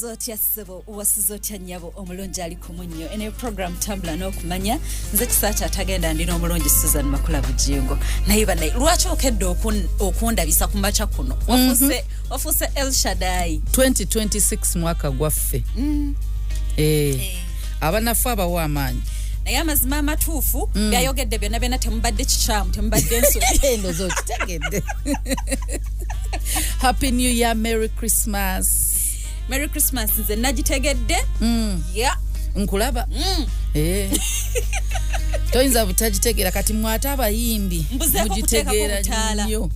Zotya sebo uwasizotya nyabo omulonji ali kumunyo ene program tambula n'okumanya nze kisacha atagenda ndino omulonji Susan Makula Bujingo naye bane lwachi okedde okundabisa kumacha kuno ofuse El Shaddai 2026 mwaka gwaffe abanafu abawa amaanyi naye amazima amatuufu byayogedde byonna temubadde kikyamu temubadde ensobi eno zokitegedde. Happy New Year, Merry Christmas. Merry Christmas nze nagitegedde. Yeah. Nkulaba. Toyinza butagitegera kati mwata abayimbi mugitegeera nnyo.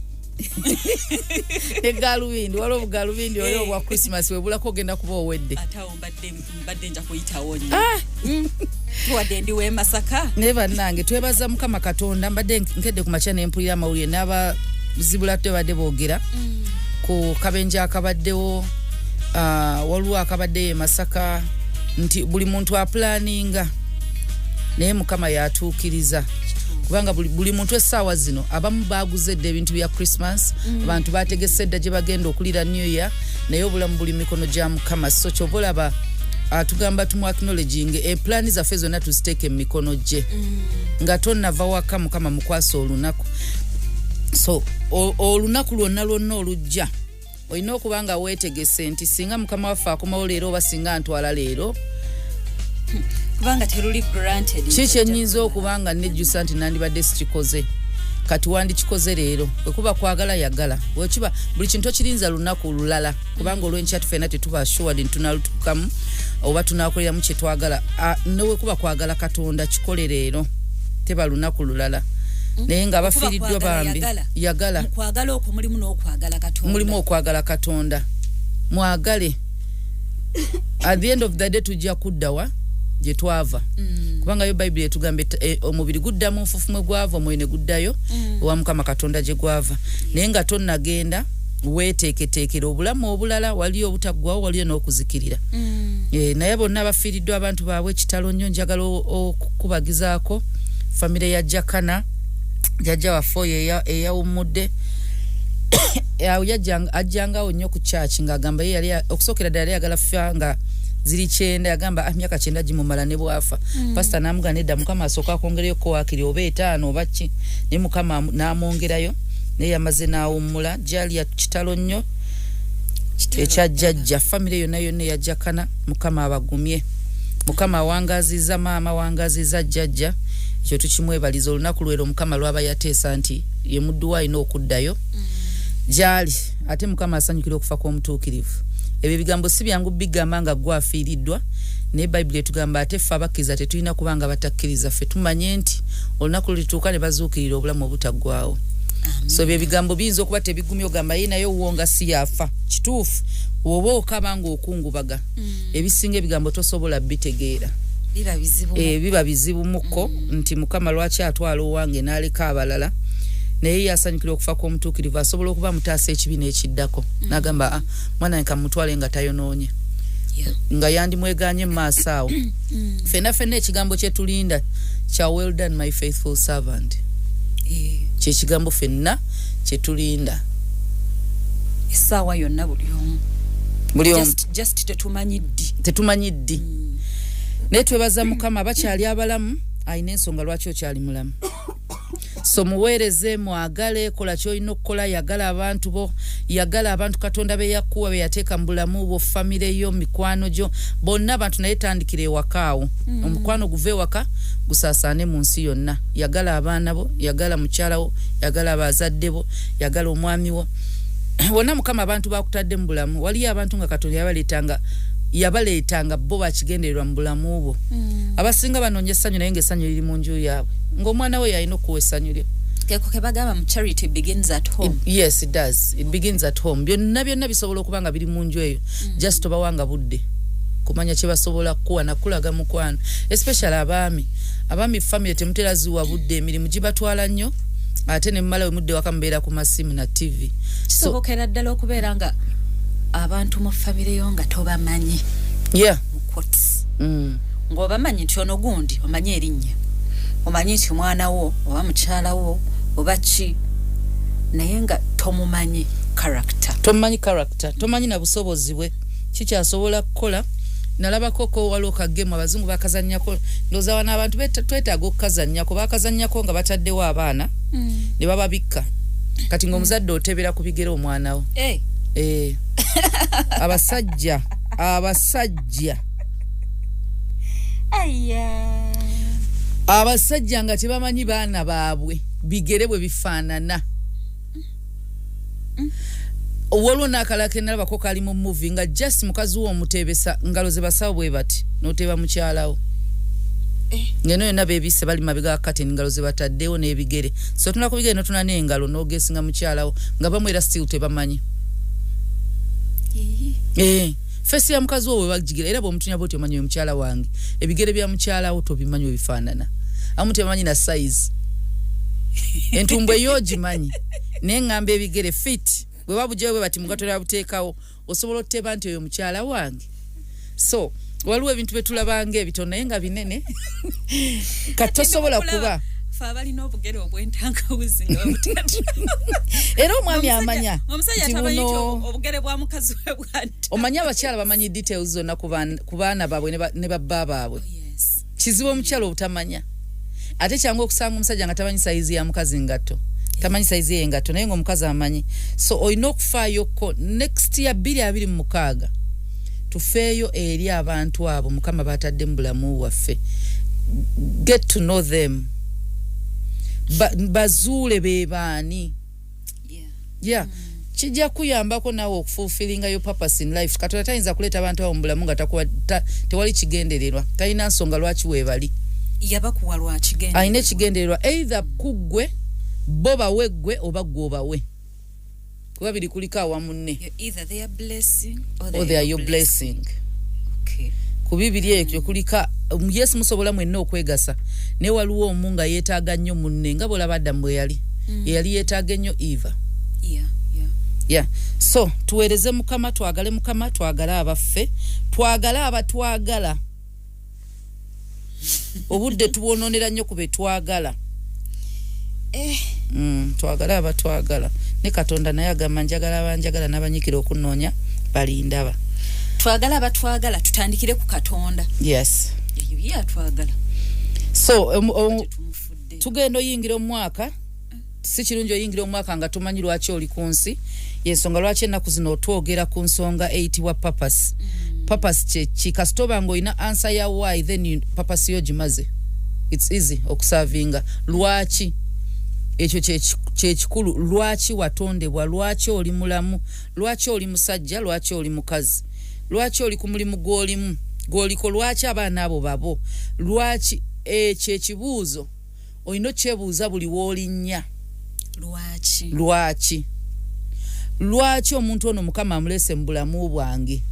Egalubindi waliwo obugalubindi oli obwa Christmas webulako ogenda kuba owedde. Atawo mbadde nja kuyitawo nnyo. Tuwadde ndi w'e Masaka. Ne bannange twebaza Mukama Katonda mbadde nkedde ku makya n'empulira amawulire n'abazibula tebadde boogera ku kabenje akabaddewo waliwo akabadde e Masaka nti buli muntu aplaninga naye Mukama yatuukiriza kubanga buli muntu essaawa zino abamu baaguzedde ebintu bya Christmas abantu bategese edda gye bagenda okulira New Year naye obulamu buli mikono gya Mukama so kyobolaba atugamba tumu acknowledging plan zaffe zonna tuziteeke mu mikono gye nga tonnava waka Mukama mukwasa olunaku so olunaku lwonna olujja olina okubanga weetegese nti singa Mukama waffe akomawo leero oba singa ntwala leero kubanga teruli granted kiki ennyinza okubanga nejjusa nti nandibadde sikikoze kati wandikikoze leero wekuba kwagala yagala wekiba buli kintu okirinza lunaku lulala kubanga olw'enkya ffenna tetuba assured nti tunalutukamu oba tunakoleramu kye twagala newekuba kwagala Katonda kikole leero teba lunaku lulala naye nga bafiiriddwa bambi yagala kwagala okwo mulimu n'okwagala Katonda mulimu okwagala Katonda mwagale at the end of the day tujja kuddawa gye twava kubanga yo Bible etugamba omubiri guddamu nfufu mwe gwava omwoyo ne guddayo owa Mukama Katonda gye gwava naye nga tonnagenda weeteeketeekera obulamu obulala waliyo obutaggwawo waliyo n'okuzikirira naye bonna bafiiriddwa abantu baabwe ekitalo nnyo njagala okukubagizaako famire ya Jakana jajja waffe eyawummudde ajjangawo nnyo ku church ng'agamba yali okusookera ddala yagala ffa nga ziri 9 yagamba emyaka 9 gimumala ne bwafa pastor namugana edda Mukama asooka akwongerayo ko wakiri oba 5 oba ki ne Mukama n'amwongerayo naye yamaze n'awummula gyali ya kitalo nnyo ekyajjajja famire yonna ya Jakana Mukama abagumye Mukama awangaziza maama wangaziza jjajja ekyo tukimwebaliza olunaku lwero Mukama lwaba yateesa nti ye muddu wa alina okuddayo gyali ate Mukama asanyukira okufa kw'omutuukirivu ebyo bigambo si byangu bigamba nga gwafiiriddwa naye Bible etugamba ate ffe abakkiriza tetulina kubanga batakkiriza ffe tumanye nti olunaku lulituuka ne bazuukirira obulamu obutaggwawo so ebyo bigambo biyinza okuba tebigumye ogamba ye naye owuwo si yafa kituufu oba okaba nga okungubaga ebisinga ebigambo tosobola bitegeera biba bizibu mukko nti Mukama lwaki atwala owange n'aleka abalala naye yasanyukira okufa kw'omutuukirivu asobola okuba mutaasa ekibi n'ekiddako n'agamba mwana nka mutwale nga tayonoonye nga yandimweganye mu maaso awo ffenna ekigambo kye tulinda kya well done my faithful servant kyekigambo ffenna kye tulinda essaawa yonna buli omu just tetumanyi ddi naye twebaza Mukama bakyali abalamu ayina ensonga lwaki okyali mulamu so muweereze mwagale kola kyolina okukola yagala abantu bo yagala abantu Katonda be yakuwa be yateeka mu bulamu bwo famire yo mikwano gyo bonna abantu naye tandikira ewakaawo omukwano guve ewaka gusaasaane mu nsi yonna yagala abaana bo yagala mukyala wo yagala abazadde bo yagala omwami wo wonna Mukama abantu bakutadde mu bulamu waliyo abantu nga Katonda yabaleetanga bo bakigendererwa mu bulamu bwo abasinga banoonya essanyu naye ng'essanyu liri mu nju yaabwe ng'omwana we yalina okuwa essanyu lye ke bagamba mu charity begins at home. Yes, it does. It begins at home. Byonna bisobola okubanga biri mu nju eyo just tobawanga budde kumanya kye basobola kuwa nakulaga mukwano especially abami family temutera ziwa budde emirimu gibatwala nnyo ate ne mmala we mudde wakambeera ku masimu na TV kisobokera ddala okubeera nga abantu mu family yo nga tobamanyi ng'obamanyi nti ono gundi omanyi erinnya omanyi nti mwana wo oba mukyala wo oba ki naye nga tomumanyi character tomanyi na busobozi bwe kikyasobola kukola nalabako ko waliwo kagemu abazungu bakazannyako ndowooza wana abantu twetaaga okukazannyako bakazannyako nga bataddewo abaana ne bababikka kati ng'omuzadde otebera ku bigere omwana wo abasajja abasajja nga tebamanyi baana baabwe bigere bwe bifaanana waliwo n'akalake nalabako kali mu movie nga just mukazi wo omutebesa ngalo ze basawo bwe bati n'oteba mukyalawo ngeno yonna beebise bali mabega kati ngalo ze bataddewo n'ebigere so tunula ku bigere notuna n'engalo n'ogeesinga mukyalawo nga bamwera still tebamanyi fesi ya mukazi wo bwe bagigira era bw'omutunya bw'oti omanyi mukyala wange ebigere bya mukyalawo tobimanyi webifaanana amu tebamanyi na size entumbwe yogimanyi naye ngamba ebigere fit bwe babugyewo bwe bati mugatolera buteekawo osobola oteba nti oyo mukyala wange so waliwo ebintu betulabanga ebitono naye nga binene kati tosobola kuba balina obugere obw'entangawuzi nga babutatu era omwami amanya omusajja tamanyi obugere bwa mukazi we bwanti omanyi abakyala bamanyi details zonna ku baana baabwe ne babba baabwe kizibu omukyala obutamanya ate kyangu okusanga omusajja nga tamanyi sayizi ya mukazi ngatto tamanyi saizi yengato naye ng'omukazi amanyi so olina okufaayoko next year 2026 tufeeyo eri abantu abo mukama batadde mu bulamu waffe get to know them bazuule bebaani kijja kuyambako nawe okufulfillinga yo purpose in life katonda tayinza kuleeta abantu abo mu bulamu nga tewali kigendererwa talina nsonga lwaki weebali yabakuwa lwakigendererwa alina ekigendererwa either kuggwe bo baweggwe oba gwe obawe kuba biri kuliko awamu nne either they are blessing or they are your blessing. Okay. Ku bibiri ekyo kulika Yesu musobola mwenna okwegasa ne waliwo omu nga yeetaaga nnyo munne nga bolaba Adamu bwe yali yali yeetaaga nnyo Eva. Yeah. So tuweereze Mukama, twagale Mukama, twagale abaffe, twagale abatwagala. Obudde tubonoonera nnyo ku be twagala. Twagala abatwagala. Ne Katonda naye agamba njagala abanjagala n'abanyikira okunoonya balindaba. Twagala abatwagala tutandikire ku Katonda. Yes. Yeah, twagala. So tugenda oyingira omwaka si kirungi oyingira omwaka nga tumanyi lwaki oli ku nsi yensonga lwaki ennaku zino otwogera ku nsonga eyitibwa purpose. Purpose kikasitoba ng'olina answer ya why then purpose yo gimaze. It's easy okusavinga lwaki ekyo kyekikulu lwaki watondebwa lwaki oli mulamu lwaki oli musajja lwaki oli mukazi lwaki oli ku mulimu gw'oliko lwaki abaana abo babo lwaki ekyo ekibuuzo olina okyebuuza buli w'olinnya lwaki omuntu ono Mukama amulese mu bulamu bwange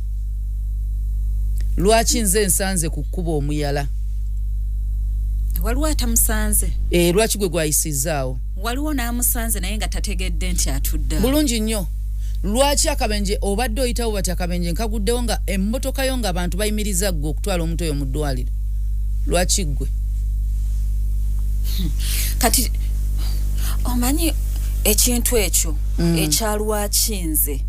lwaki nze nsanze ku kkubo omuyala waliwo atamusanze lwaki gwe gwayisizaawo waliwo n'amusanze naye nga tategedde nti atudde bulungi nnyo lwaki akabenje obadde oyitawo bati akabenje nkaguddewo nga emmotoka yo nga abantu bayimiriza ggwe okutwala omuntu oyo mu ddwaliro lwaki ggwe kati omanyi ekintu ekyo ekyalwakinze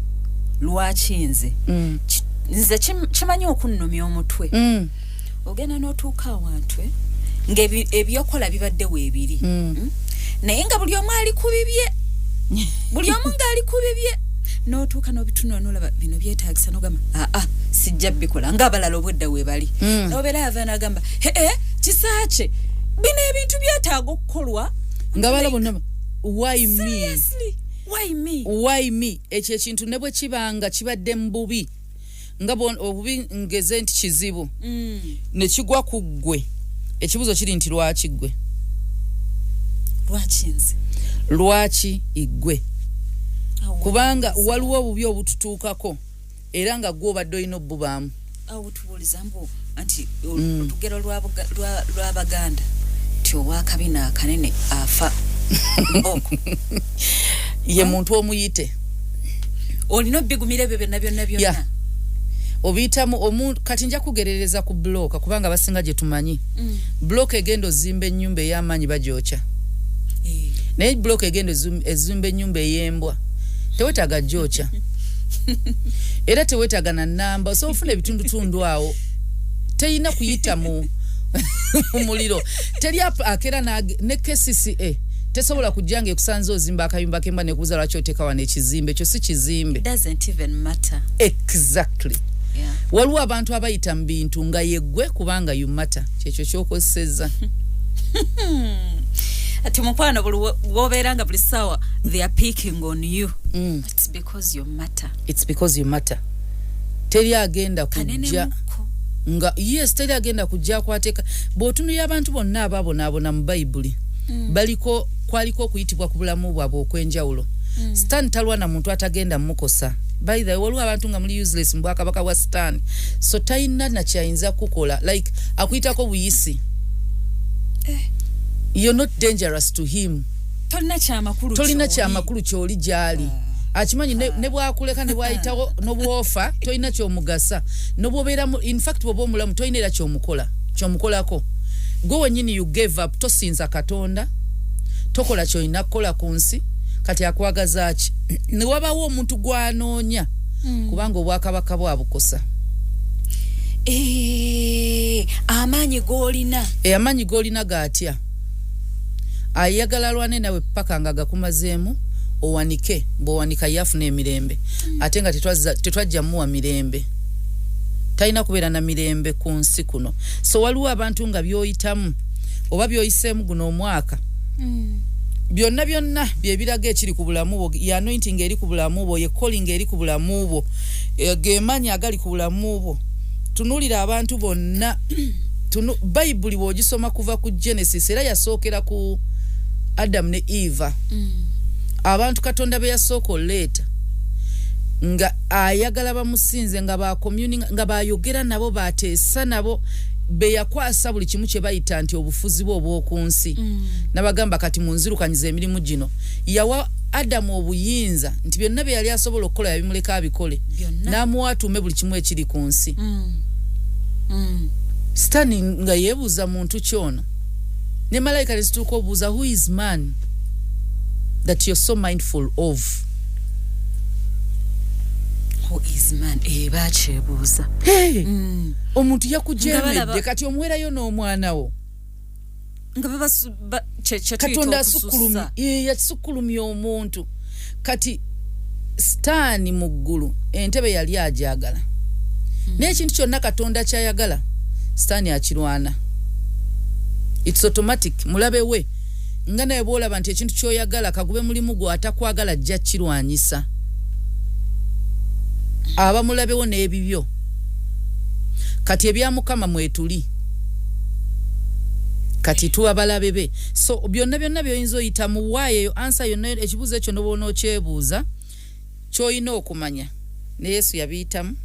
nze kimanyi okunnumya omutwe ogenda n'otuuka awantu ng'ebyokola bibadde weebiri naye nga buli omu ali ku bibye buli omu ng'ali ku bibye n'otuuka n'obitunula n'olaba bino byetaagisa n'ogamba sijja bikola ng'abalala obwedda weebali n'obeera ava n'agamba kisaakye bino ebintu byetaaga okukolwa nga bala bonna why me ekyo ekintu ne bwe kibanga kibadde mu bubi nga obubi ngeze nti kizibu ne kigwa ku ggwe ekibuzo kiri nti lwaki ggwe lwaki iggwe kubanga waliwo obubi obututuukako era nga gwe obadde olina obbubaamu tubuuliza mbu nti olugero lw'Abaganda ti ow'akabina akanene afa mboko ye muntu omuyite olina obbigumira ebyo byonna obiyitamu kati nja kugerereza ku blooka kubanga basinga gye tumanyi blooka egenda ozimba ennyumba ey'amaanyi bagyokya naye blooka egenda ezimba ennyumba ey'embwa tewetaaga gyokya era tewetagana namba so ofuna ebitundutundu awo teyina kuyita mu muliro teri akera ne KCCA tesobola kujjanga ekusanza ozimba akayumba kemba nekubuza lwaki otekawa n'ekizimbe kyo si kizimbe. It doesn't even matter. Exactly. Yeah. Waliwo abantu abayita mu bintu nga yeggwe kubanga you matter kyekyo ky'okozesezza. Ati mukwano bwobeeranga buli ssaawa they are picking on you. It's because you matter. It's because you matter. Teri agenda kujja nga yes teri agenda kujja kwateka bw'otunuulira abantu bonna ababonaabona mu Bayibuli kwaliko okuyitibwa ku bulamu bwabwe okwenjawulo. Stan talwana muntu atagenda mukosa. By the way, waliwo abantu nga muli useless mu Bwakabaka bwa Stan, so talina na kyayinza kukola like akuyitako buyisi. You're not dangerous to him. Tolina kyamakulu kyoli gyali. Akimanyi ne bwakuleka ne bwayitawo n'obwofa tolina kyomugasa n'obwobeera in fact bwoba omulamu tolina era kyomukolako. Go wenyini you gave up tosinza Katonda tokola kyolina kukola ku nsi kati akwagaza ki ne wabawo omuntu gwanoonya kubanga Obwakabaka bwabukosa. Amaanyi g'olina gatya ayagala lwane nawe paka nga gakumazeemu owanike bw'owanika yafuna emirembe ate nga tetwajja muwa mirembe talina kubeera na mirembe ku nsi kuno. So waliwo abantu nga byoyitamu oba byoyiseemu guno omwaka byonna byebiraga ekiri ku bulamu bwo ya anointing eri ku bulamu bwo ye calling eri ku bulamu bwo gemanyi agali ku bulamu bwo. Tunulira abantu bonna Bayibuli bw'ogisoma kuva ku Genesis era yasookera ku Adam ne Eva. Abantu Katonda be yasooka oleeta nga ayagala bamusinze nga ba communing nga bayogera nabo bateesa nabo be yakwasa buli kimu kye bayita nti obufuzi bwo obw'okunsi. Nabagamba kati munzirukanyiza emirimu gino yawa Adamu obuyinza nti byonna bye yali asobola okukola yabimuleka abikole n'amuwa atume buli kimu ekiri ku nsi. Stani nga yebuuza muntu kyono ne malayika lisituuka obuuza who is man that you're so mindful of. Who is man? Bakyebuuza. Omuntu yakujemedde kati omuwerayo n'omwana wo. Katonda asukkulumya yakisukkulumya omuntu. Kati Sitaani mu ggulu entebe yali ajagala. N'ekintu kyonna Katonda kyayagala Sitaani akirwana. It's automatic. Mulabe we nga naye bw'olaba nti ekintu kyoyagala kagube mulimu gwo atakwagala ajja kirwanyisa. Aba mulabewo n'ebibyo. Kati ebya Mukama mwetuli. Kati tuwa balabe be. So byonna byoyinza oyita mu waayo answer yonna ekibuuzo ekyo n'oboona okyebuuza ky'olina okumanya ne Yesu yabiyitamu.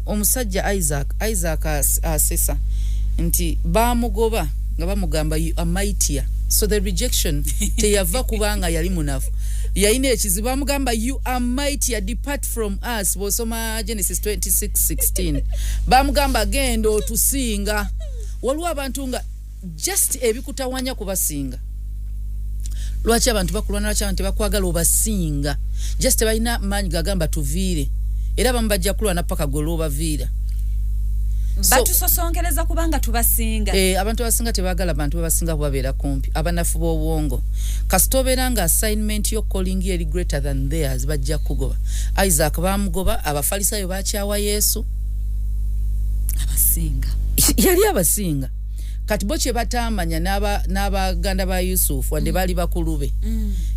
Omusajja Isaac asesa nti bamugoba nga bamugamba you are mightier. So the rejection teyava kubanga yali munafu. Yaine ekizibu bamugamba you are mightier, depart from us. Bosoma Genesis 26:16. Bamugamba genda otusinga. Waliwo abantu nga just ebikutawanya kubasinga. Lwaki abantu bakulwana lwaki abantu bakwagala obasinga. Just balina maanyi gagamba tuviire. Era bambajja kulwana paka goloba vira. Batusosonkereza kubanga tubasinga. Abantu abasinga tebagala abantu babasinga kubabeera kumpi. Abanafu b'obwongo. Kasitobera nga assignment yo calling eri greater than theirs bajja kugoba. Isaac bamugoba, abafalisayo bakyawa Yesu. Abasinga. Yali abasinga. Kati bo kye batamanya n'abaganda ba Yusufu wande bali bakulube.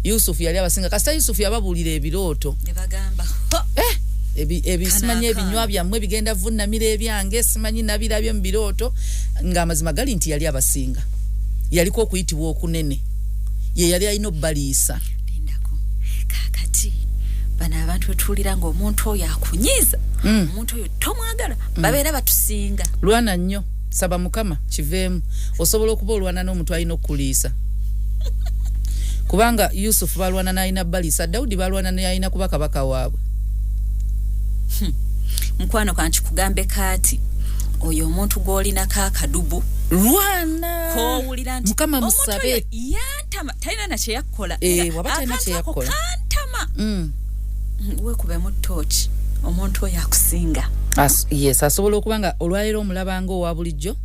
Yusufu yali abasinga. Kasita Yusufu yababuulira ebirooto. Ne bagamba ebisimanye ebinywa byammwe bigenda vunnamira ebyange simanyi nabirabyo mu birooto ng'amazima gali nti yali abasinga. Yaliko okuyitibwa okunene. Ye yali alina obbaliisa. Lindako. Kakati bana abantu wetuulira ng'omuntu oyo akunyiiza. Omuntu oyo tomwagala. Babeera batusinga. Lwana nnyo. Saba Mukama kiveemu. Osobola okuba olwana n'omuntu alina okuliisa. Kubanga Yusufu balwana n'alina bbaliisa. Dawudi balwana n'alina kuba kabaka waabwe. Mukwano kanchi kugambe kati oyo omuntu gwolina kadubu lwana kowulira nti Mukama musabe yantama talina na kye yakkola waba talina kye yakkola kantama wekubemu torch omuntu oyo akusinga. Yes, asobola okubanga olwaliro omulabanga owa bulijjo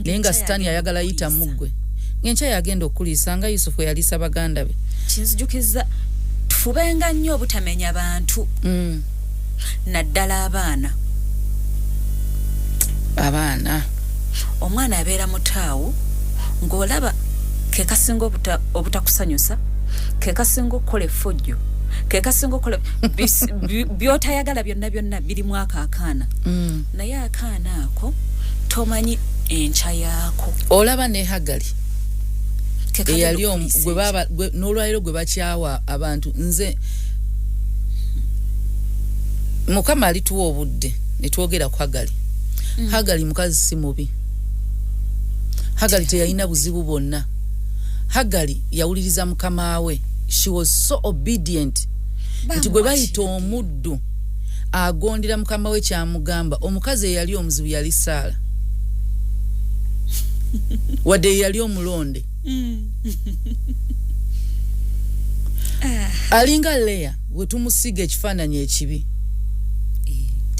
naye nga sitaani ayagala yita muggwe ngenkya yagenda okuliisa nga Yusufu yalisa baganda be. Kinzijukiza tufubenga nnyo obutamenya abantu naddala abaana omwana abeera mutaawo ng'olaba ke kasinga obutakusanyusa ke kasinga okukola effujjo ke kasinga okukola byotayagala byonna biri mu akaana naye akaana ako tomanyi enkya yaako. Olaba ne Hagali eyali n'olwaliro gwe bakyawa abantu nze Mukama alituwa obudde ne twogera ku Hagali. Hagali mukazi si mubi. Hagali teyalina buzibu bwonna. Hagali yawuliriza mukama we. She was so obedient. Nti gwe bayita omuddu agondera mukama we kyamugamba. Omukazi eyali omuzibu yali Saala. Wadde yali omulonde. Alinga Leya we tumusiga ekifaananyi ekibi.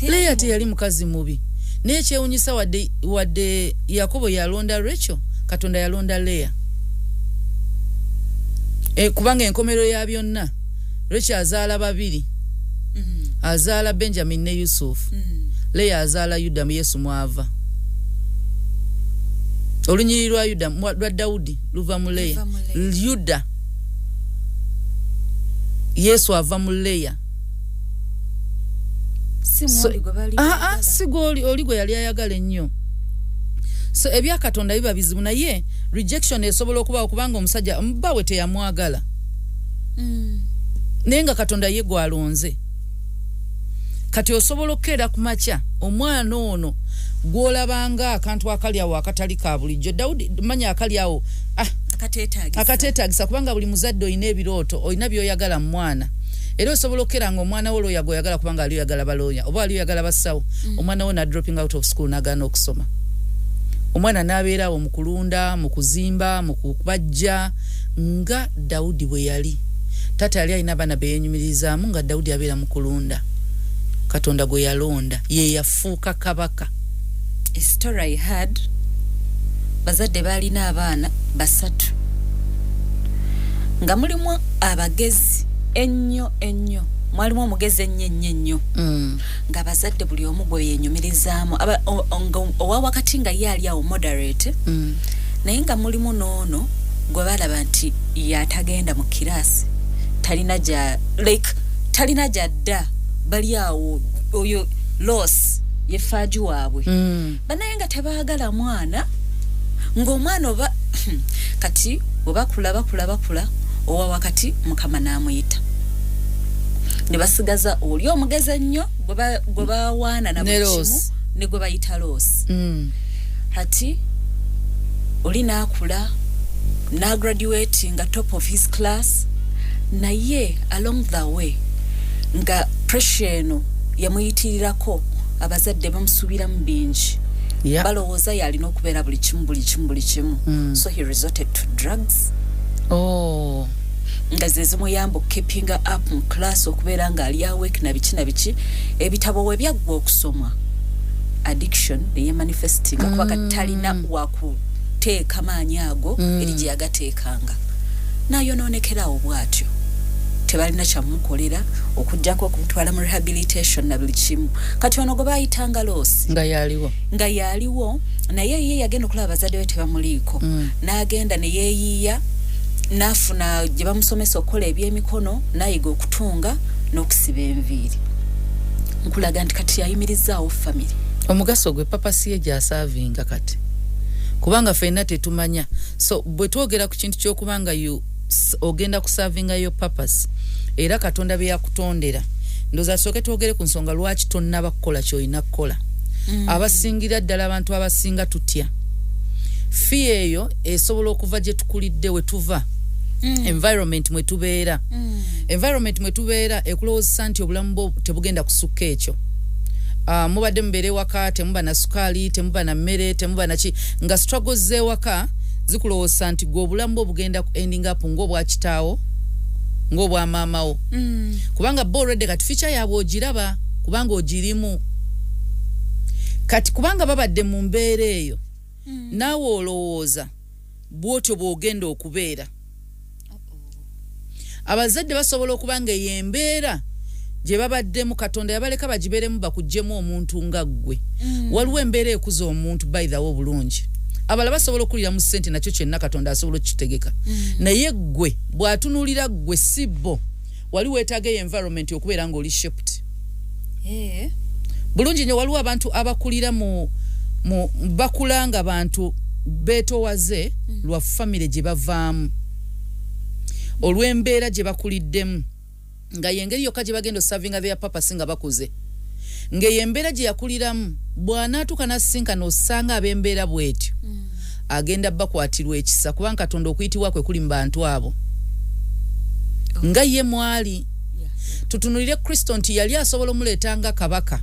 Leya teyali mukazi mubi. Naye kyewunyisa wadde Yakobo yalonda Rachel, Katonda yalonda Leya. Kubanga enkomero ya byonna Rachel azaala babiri. Azaala Benjamin ne Yusuf. Leya azaala Yuda mu Yesu mwava. Olunyiri lwa Yuda lwa Daudi luva mu Leya. Yuda Yesu ava mu Leya. Sigoli oligwe yali ayagala ennyo. So ebya Katonda biba bizibu naye rejection esobola okuba okubanga omusajja mbawe teyamwagala. Nenga Katonda ye gwalonze. Kati osobola okera ku macha omwana ono gwolabanga akantu akalyawo akatali ka bulijjo. Daudi manya akalyawo akateetagisa kubanga buli muzadde oyina ebirooto oyina by'oyagala mu mwana. Era osobola okera nga omwana wo yagoyagala kubanga ali yagala baloonya oba ali yagala basawo omwana wo na dropping out of school nagana okusoma. Omwana nabeerawo mu kulunda mu kuzimba mu kubajja nga Daudi bwe yali. Tata yali alina abaana beyenyumirizaamu nga Daudi abeera mu kulunda. Katonda gwe yalonda ye yafuuka kabaka. A story I had bazadde balina abaana basatu nga mulimu abagezi ennyo mwalimu omugezi ennyo nga bazadde buli omu gwe yenyumirizaamu owa wakati nga ye ali awo moderate naye nga mulimu n'ono gwe balaba nti yatagenda mu kiraasi talina jadda bali awo oyo loss yefaji waabwe banaye nga tebaagala mwana ng'omwana oba kati oba bakula owa wakati Mukama n'amuyita ne basigaza oli omugezi ennyo gwe bawaana na bukimu ne gwe bayita loss hati oli n'akula na graduate nga top of his class naye along the way nga pressure eno yamuyitirirako abazadde bamusubiramu bingi balowooza yalina okubeera buli kimu so he resorted to drugs nga ze zimuyamba okukepinga up mu class okubeera nga ali awake na biki ebitabo we byaggwa okusoma addiction eye manifesting kuba kati talina wakuteeka maanyi ago eri gye yagateekanga nayonoonekerawo bw'atyo tebalina kyamukolera okujjako okutwala mu rehabilitation na buli kimu kati ono gwe bayitanga loss nga yaliwo naye ye yagenda okulaba abazadde be tebamuliiko n'agenda ne yeeyiya n'afuna gye bamusomesa okukola ebyemikono n'ayiga okutunga n'okusiba enviiri nkulaga nti kati yayimirizaawo family. Omugaso gwe papa siye gy'asaavinga kati kubanga ffenna tetumanya so bwe twogera ku kintu ky'okubanga ogenda kusavinga yo purpose era Katonda bye yakutondera ndoza soke twogere ku nsonga lwaki tonnaba kukola ky'olina kukola abasingira ddala abantu abasinga tutya fiye eyo esobola okuva gye tukulidde we tuva environment mwe tubeera ekulowooza nti obulamu bwo tebugenda kusukka ekyo mubadde mubeere waka temuba na sukaali temuba na mmere temuba na ki nga struggles z'ewaka zikulowooza nti gwe obulamu bwo bugenda ending up ng'obwa kitaawo ng'obwa maamawo kubanga bo already kati feature yaabwe ogiraba kubanga ogirimu kati kubanga babadde mu mbeera eyo naawe olowooza bwotyo bw'ogenda okubeera abazadde basobola okuba nga eyo embeera gye babaddemu Katonda yabaleka bagibeeremu bakuggyemu omuntu nga ggwe waliwo embeera ekuza omuntu by the way obulungi abala basobola okulira mu ssente nakyo kyenna Katonda asobola okukitegeka naye ggwe bw'atunuulira ggwe si bo wali weetaaga environment okubeera ng'oli shaped bulungi nnyo waliwo abantu abakulira mu bakula nga bantu beetowaze lwa famire gye bavaamu olw'embeera gye bakuliddemu nga yengeri yokka gye bagenda osavinga their purpose nga bakuze ng'eyo embeera gye yakuliramu bw'anaatuuka n'asisinkana osanga ab'embeera bw'etyo agenda bakwatirwa ekisa kubanga Katonda okuyitibwa kwe kuli mu bantu abo nga ye mwali tutunulire Kristo nti yali asobola omuleetanga kabaka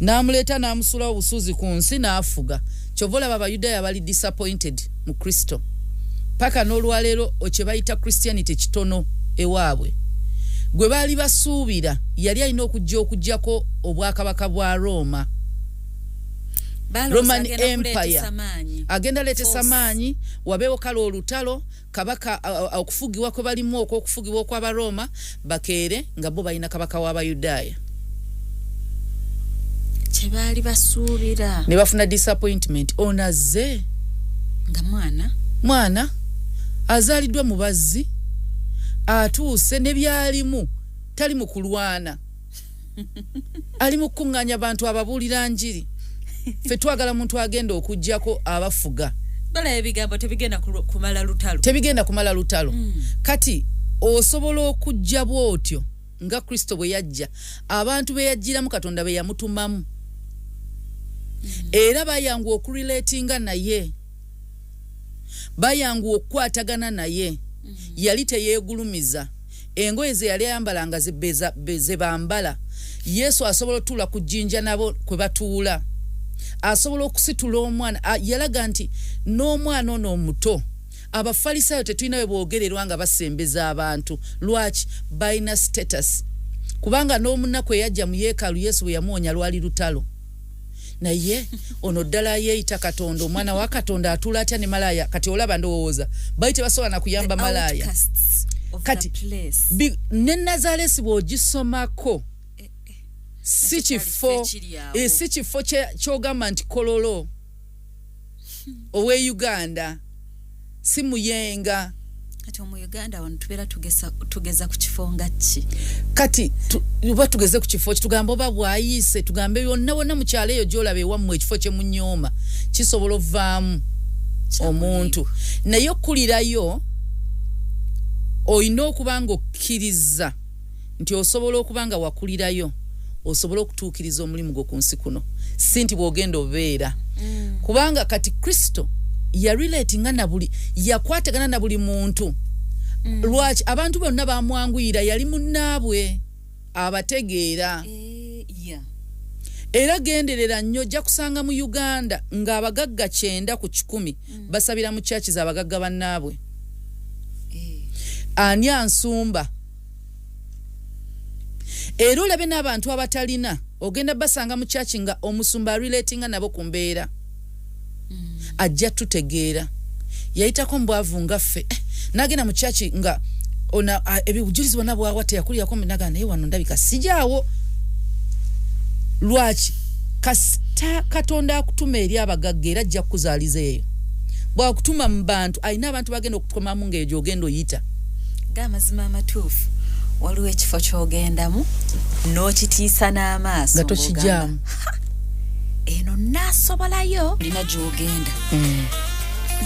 n'amuleeta n'amusulawo busuuzi ku nsi n'afuga kyova olaba Abayudaaya bali disappointed mu Kristo paka n'olwaleero kye bayita Christianity kitono ewaabwe gwe baali basuubira yali alina okuggyako obwakabaka bwa Roma Roman Empire agenda leetesa maanyi wabeewo kale olutalo kabaka okufugibwa kwe balimu okufugibwa kw'Abaroma bakeere nga bo balina kabaka w'Abayudaaya kye baali basuubira ne bafuna disappointment onaze nga mwana azaaliddwa mu bazzi atuuse ne byalimu tali mu kulwana ali mu kuŋŋaanya bantu ababuulira njiri ffe twagala muntu agenda okuggyako abafuga bala ebigambo tebigenda kumala lutalo kati osobola okujja bwotyo nga Kristo bwe yajja abantu be yajjiramu Katonda be yamutumamu era bayangu okurelatinga naye bayangu okukwatagana naye yali teyeegulumiza engoye ze yali ayambalanga ze bambala Yesu asobola otuula ku jjinja nabo kwe batuula asobola okusitula omwana yalaga nti n'omwana ono omuto Abafalisaayo tetulina we boogererwa nga basembeza abantu lwaki balina status kubanga n'omunaku eyajja mu yeekaalu Yesu bwe yamuwonya lwali lutalo naye ono ddala yeeyita Katonda omwana wa Katonda atuula atya ne malaaya kati olaba ndowooza bali tebasobola na kuyamba malaaya kati ne Nazaalesi bw'ogisomako si kifo ky'ogamba nti Kololo owe Uganda si Muyenga kati mu Uganda wano tubeera tugeza ku kifo nga ki kati tuba tugeze ku kifo kitugamba oba bwayise tugambe byonna wonna mu kyalo eyo gy'olaba ewammwe ekifo kye munyooma kisobola ovaamu omuntu naye okkulirayo olina okuba nga okkiriza nti osobola okuba nga wakulirayo osobola okutuukiriza omulimu gwo ku nsi kuno si nti bw'ogenda obeera kubanga kati Kristo yarelatinga na buli yakwatagana na buli muntu lwaki abantu bonna bamwanguyira yali munnaabwe abategeera era genderera nnyo ojja kusanga mu Uganda ng'abagagga 9 ku 10 basabira mu church z'abagagga bannaabwe ani ansumba era olabe n'abantu abatalina ogenda basanga mu church nga omusumba relatinga nabo ku mbeera ajja tutegeera yayitako mbwavu nga ffe nagenda mu church nga ona ebibujulizi bonna bwawate yakulirako minaga naye wano ndabika sijaawo lwaki kasita Katonda akutuma eri abagagga era ajja kuzaaliza eyo bwakutuma mu bantu ayina abantu bagenda okutukomamu ng'egyo ogenda oyita g'amazima amatuufu waliwo ekifo ky'ogendamu n'okitiisa n'amaaso nga tokijjaamu eno nasobolayo lina gy'ogenda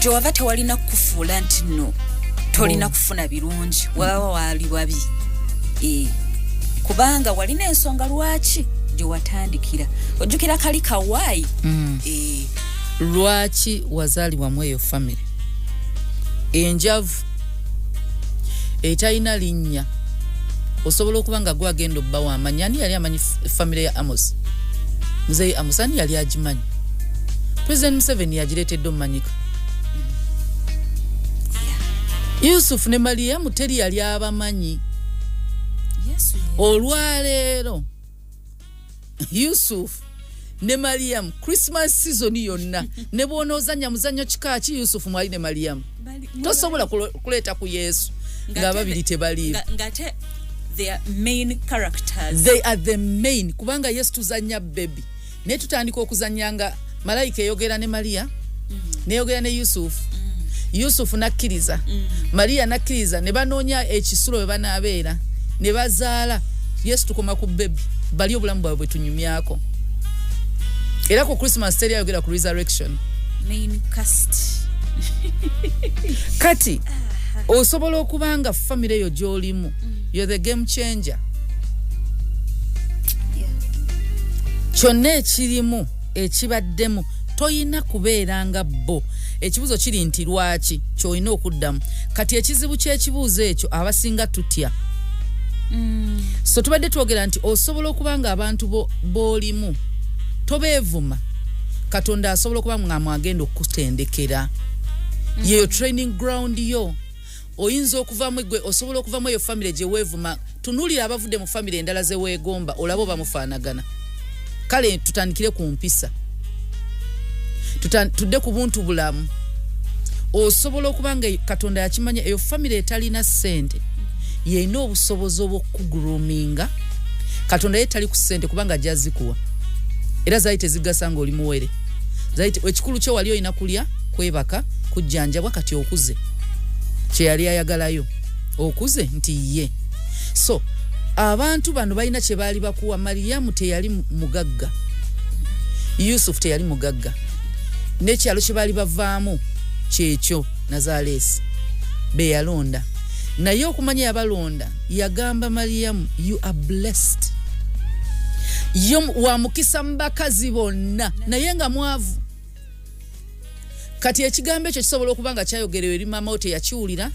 gy'ova tewalina kukufuula nti nno tolina kufuna birungi waba wali wabi kubanga walina ensonga lwaki gye watandikira ojjukira kali kawaayi lwaki wazaalibwamu eyo famire enjavu etalina linnya osobola okuba nga gwagenda obba wamanya ani yali amanyi famire ya Amos Mzee Amos ani yali agimanyi President Museveni yagireetedde omumanyika Yusufu ne Mariyamu teri yali abamanyi. Yes. Olwaleero Yusufu ne Mariyamu Christmas season yonna ne bw'onoozannya muzannyo kikaaki Yusufu mwali ne Mariyamu tosobola kuleeta ku Yesu ng'ababiri tebaliiwo. They are main characters. They are the main. Kubanga Yesu tuzannya baby. Ne tutandika okuzannyanga malayika eyogera ne Mariya. Neyogera ne Yusufu. Yusufu nakkiriza. Mariya nakkiriza ne banoonya ekisulo we banaabeera. Ne bazaala. Yesu tukoma ku baby. Bali obulamu bwabwe tunyumyako. Era ku Christmas teri ayogera ku resurrection. Main cast. Kati osobola okubanga family yo gy'olimu. You're the game changer. Yeah. Kyonna ekirimu ekibaddemu toyina kubeeranga bo. Ekibuzo kiri nti lwaki ky'olina okuddamu. Kati ekizibu ky'ekibuuzo ekyo abasinga tutya. So tubadde twogera nti osobola okubanga abantu b'olimu tobeevuma. Katonda asobola okuba nga mwagenda okutendekera. Yeyo training ground yo. Oyinza okuvamu gwe osobola okuvamu eyo family gye weevuma. Tunuulira abavudde mu family endala ze weegomba olabo bamufaanagana. Kale tutandikire ku mpisa. Tudde ku buntu bulamu. Osobola okubanga Katonda yakimanya eyo family etalina ssente. Yeyina obusobozi obw'okugruminga. Katonda ye tali ku ssente kubanga jazikuwa. Era zaite zigasa ng'oli muwere. Zaite ekikulu kyo wali oyina kulya, kwebaka, kujjanjabwa kati okuze. Kye yali ayagalayo okuze nti ye. So abantu bano balina kye baali bakuwa. Mariyamu teyali mugagga. Yusufu teyali mugagga. N'ekyalo kye baali bavaamu kyekyo Nazaalesi be yalonda. Naye okumanya yabalonda yagamba Mariyamu, you are blessed. Wa mukisa mu bakazi bonna naye nga mwavu. Kati ekigambo ekyo kisobola okuba nga kyayogerewe eri maama we teyakiwulira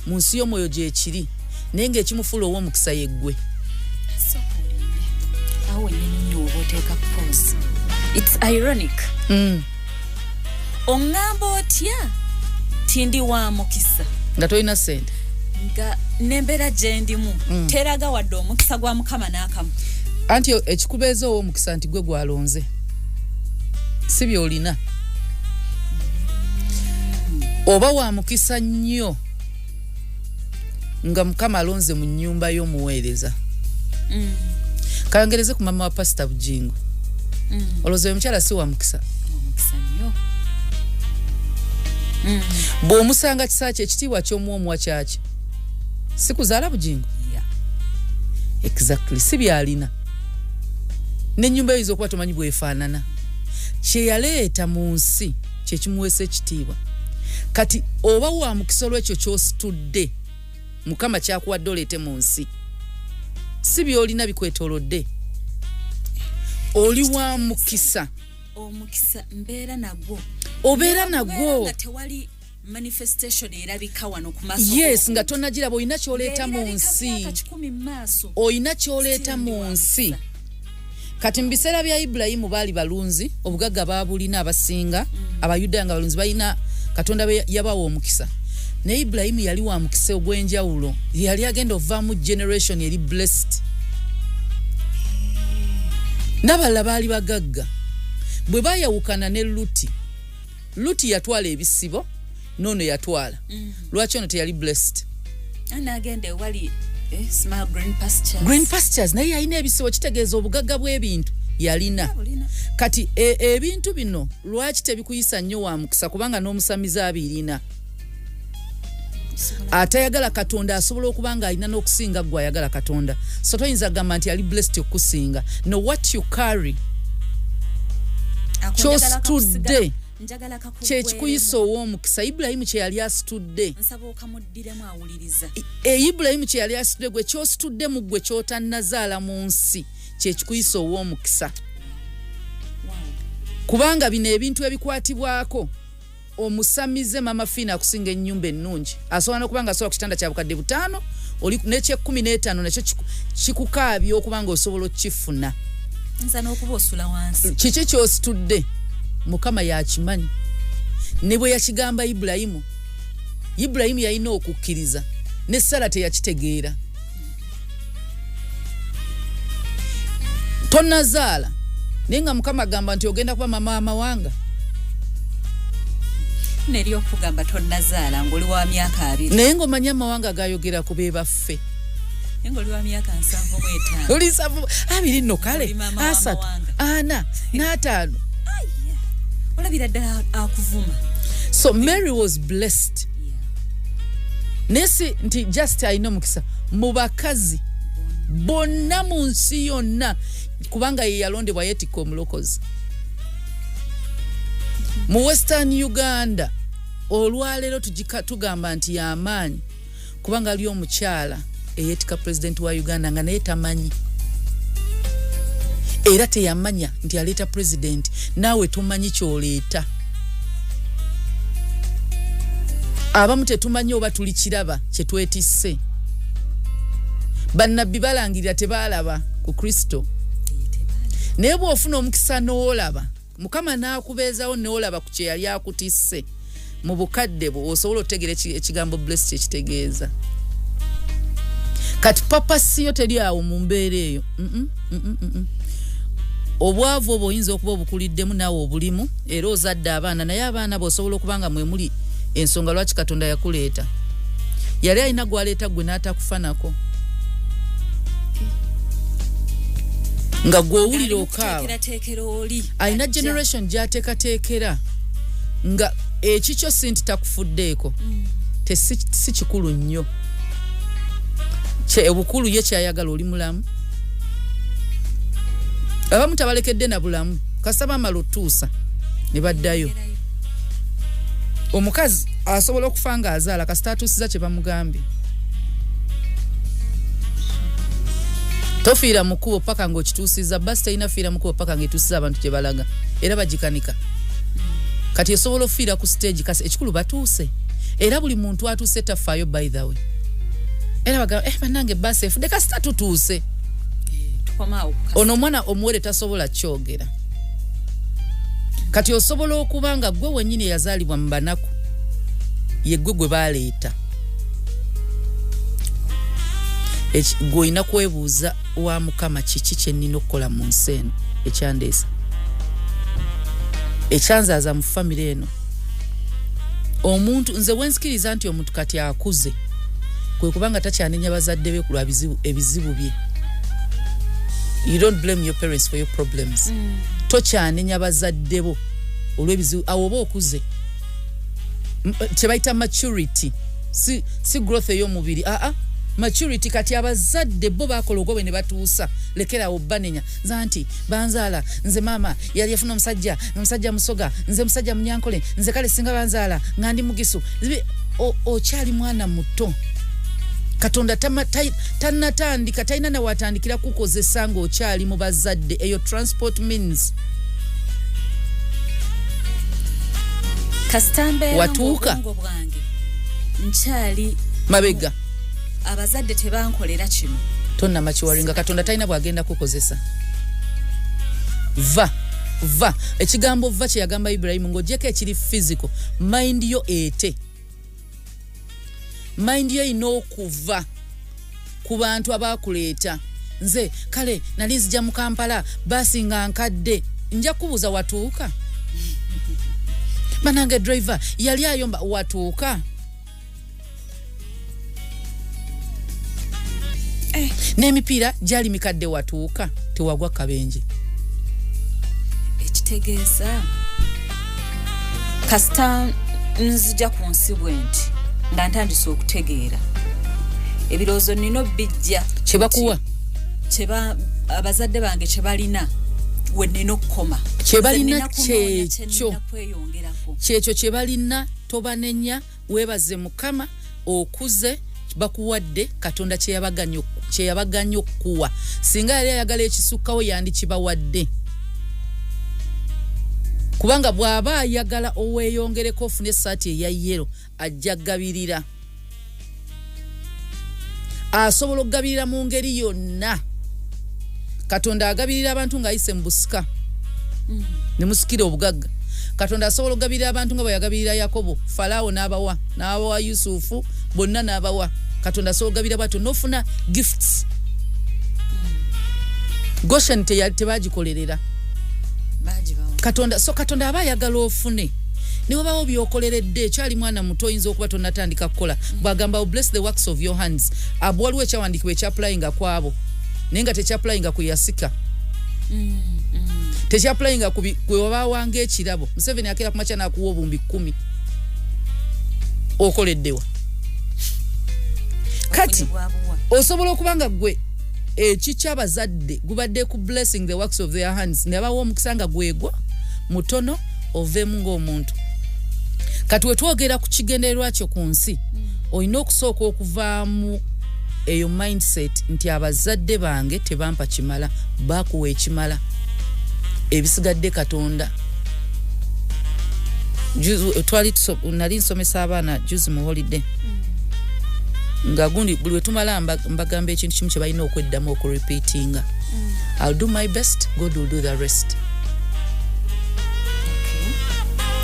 mu nsi y'omwoyo gye ekiri naye ng'ekimufuula ow'omukisa yeggwe. It's ironic. Ongamba otya tindi wa mukisa nga tolina ssente nga n'embeera gye ndimu teraga wadde omukisa gwa Mukama n'akamu. Anti ekikubeeza ow'omukisa nti gwe gwalonze si by'olina. Oba wa mukisa nnyo nga Mukama alonze mu nnyumba y'omuweereza. Kalangereze ku mama wa Pastor Bujingo. Olowooza oyo mukyala si wa mukisa. Nnyo. Bw'omusanga kisa kye ekitiibwa ky'omuwomwa kyaki si kuzaala Bujingo. Yeah. Exactly. Si byalina. N'ennyumba eyo okuba tomanyi bwefaanana. Kye yaleeta mu nsi kye kimuweesa ekitiibwa. Kati oba wa mukisa olw'ekyo ky'ositudde Mukama kyakuwadde oleete mu nsi. Si by'olina bikwetoolodde. Oli wa mukisa. Omukisa mbeera nagwo. Obeera nagwo. Nga tewali manifestation erabika wano ku maaso. Yes, nga tonnagiraba oyina ky'oleeta mu nsi. Oyina ky'oleeta mu nsi. Kati mu biseera bya Ibulayimu baali balunzi, obugagga baabulina abasinga, Abayudaaya nga balunzi balina Katonda yabawa omukisa. Ne Ibulayimu yali wa mukisa ogw'enjawulo. Yali agenda ovaamu generation eri blessed. N'abalala baali bagagga. Bwe baayawukana ne Luti yatwala ebisibo, n'ono yatwala. Lwaki ono teyali blessed? Anagenda wali small green pastures. Green pastures naye yalina ebisibo, kitegeeza obugagga bw'ebintu yalina. Kati ebintu bino lwaki tebikuyisa nnyo wa mukisa kubanga n'omusamiza abirina. Atayagala Katonda asobola okuba nga alina n'okusinga gwe ayagala Katonda. So toyinza kugamba nti ali blessed okusinga. No, what you carry ky'ositudde kye kikuyisa ow'omukisa. Ibulayimu kye yali asitudde. Nsaba okamuddiremu awuliriza. Ibulayimu kye yali asitudde gwe ky'ositudde mu gwe ky'otannazaala mu nsi kye kikuyisa ow'omukisa. Kubanga bino ebintu ebikwatibwako omusamize mama Fina akusinga ennyumba ennungi. Asobola n'okuba nga asobola ku kitanda kya bukadde 5 oli n'ekye-15 nakyo kikukaabya okuba nga osobola okukifuna. Nza n'okuba osula wansi. Kiki ky'ositudde Mukama yakimanyi. Ne bwe yakigamba Ibulayimu Ibrahim yalina okukkiriza ne Sara teyakitegeera. Tonazaala nenga Mukama agamba nti ogenda kuba mama amawanga. Neryo okugamba tonazaala ng'oli wa myaka 2. Naye ng'omanya amawanga gayogera ku be baffe. Ng'oli wa myaka 75. Oli 2 nno kale 3 4 5. Olabira ddala akuvuma. So Mary was blessed. Nesi nti just alina mukisa mu bakazi bonna mu nsi yonna kubanga ye yalondebwa yeetikka omulokozi. Mu Western Uganda olwaleero tugamba nti y'amaanyi kubanga ali omukyala eyeetika president wa Uganda nga naye tamanyi era teyamanya nti aleeta president naawe tomanyi kyoleeta. Abamu tetumanyi oba tuli kiraba kye twetisse. Bannabbi balangirira tebaalaba ku Kristo. Naye bw'ofuna omukisa n'olaba Mukama n'akubeezawo n'olaba ku kye yali akutisse mu bukadde bwo osobola otegeera ekigambo blessed kye kitegeeza. Kati papa siyo teri awo mu mbeera eyo. Obwavu obwo oyinza okuba obukuliddemu naawe obulimu era ozadde abaana naye abaana bw'osobola okubanga mwe muli ensonga lwaki Katonda yakuleeta. Yali alina gwaleeta gwe n'atakufanako. Nga gw'owulira okaawa alina generation gy'ateekateekera nga ekikyo si nti takufuddeeko si kikulu nnyo. Obukulu ye kyayagala oli mulamu. Abamu tabalekedde na bulamu kasaba amala otuusa ne baddayo. Omukazi asobola okufa nga azaala kasita atuusiza kye bamugambye. Tofiira mukubo paka ng'okituusiza basi terina fiira mukubo paka ng'etuusiza abantu gye balaga era bagikanika. Kati osobola ofiira ku stage kasi ekikulu batuuse era buli muntu atuuse tafaayo by the way. Era bagamba bannange basi efudde kasita tutuuse. Ono omwana omuwere tasobola kyogera. Kati osobola okuba nga gwe wennyini yazaalibwa mu banaku ye gwe baaleeta. Gw'olina kwebuuza wa Mukama kiki kye nnina okukola mu nsi eno ekyandeesa ekyanzaaza mu famire eno. Omuntu nze wensikiriza nti omuntu kati akuze kwe kubanga takyanenya bazadde be ku lwa ebizibu bye. You don't blame your parents for your problems. Tokyanenya bazadde bo olw'ebizibu awo oba okuze. Kye bayita maturity si growth ey'omubiri. Maturity kati abazadde bo bakola ogobe ne batuusa lekerawo banenya zanti banzaala nze mama yali yafuna omusajja musoga nze musajja munyankole nze kale singa banzaala ngandi mugisu okyali mwana muto. Katonda tannatandika talina na watandikira kukozesa ng'okyali mu bazadde eyo transport means. Kastambe watuuka nkyali mabega abazadde tebankolera kino. Tonna machiwaringa Katonda talina bwagenda kukozesa. Va ekigambo va kye yagamba Ibrahim ng'ogyeko ekiri physical mind yo ete. Mind yo ina okuva ku bantu abakuleeta. Nze kale nali nzija mu Kampala basi nga nkadde nja kubuuza watuuka. Banange driver yali ayomba watuuka. N'emipiira gyali mikadde watuuka tewagwa kabenje. Ekitegeeza kasita nzija ku nsi bwenti nga ntandise okutegeera ebirowoozo nnina bijja kye bakuwa kyeba abazadde bange kye balina we nnina okukoma kye balina kyekyo kye balina tobanenya weebaze Mukama okuze bakuwadde Katonda kye yabaganya okukuwa singa yali ayagala ekisukkawo yandikibawadde kubanga bw'aba ayagala oweeyongereko ofune essaati eya yero ajja gabirira asobola okugabirira mu ngeri yonna. Katonda agabirira abantu ng'ayise mu busika ne musikira obugagga Katonda asobola okugabirira abantu nga bwe yagabirira Yakobo, Farao n'abawa Yusufu, bonna n'abawa. Katonda asobola okugabirira bwatyo n'ofuna gifts. Goshen tebagikolerera. Katonda aba ayagala ofune. Ne wabawo byokoleredde ekyali mwana muto oyinza okuba tonnatandika kukola. Bwagamba bless the works of your hands. Abo waliwo ekyawandikibwa ekyapplyinga kwabo. Naye nga tekyapplyinga ku yasika. Tekyapplyinga kwe wabawanga ekirabo. Museveni akeera ku makya n'akuwa obumbi 10. Okoleddewa. Kati osobola okubanga gwe ekikyabazadde gubadde ku blessing the works of their hands ne bawo omukisanga gwegwa mutono ovemu ng'omuntu. Kati wetwogera ku kigendererwa kyo ku nsi olina okusooka okuvaamu eyo mindset nti abazadde bange tebampa kimala, baakuwa ekimala, ebisigadde Katonda. Nali nsomesa abaana juzi mu holiday nga gundi buli wetumala mbagamba ekintu kimu kye balina okweddamu okurepeatinga. I'll do my best, God will do the rest.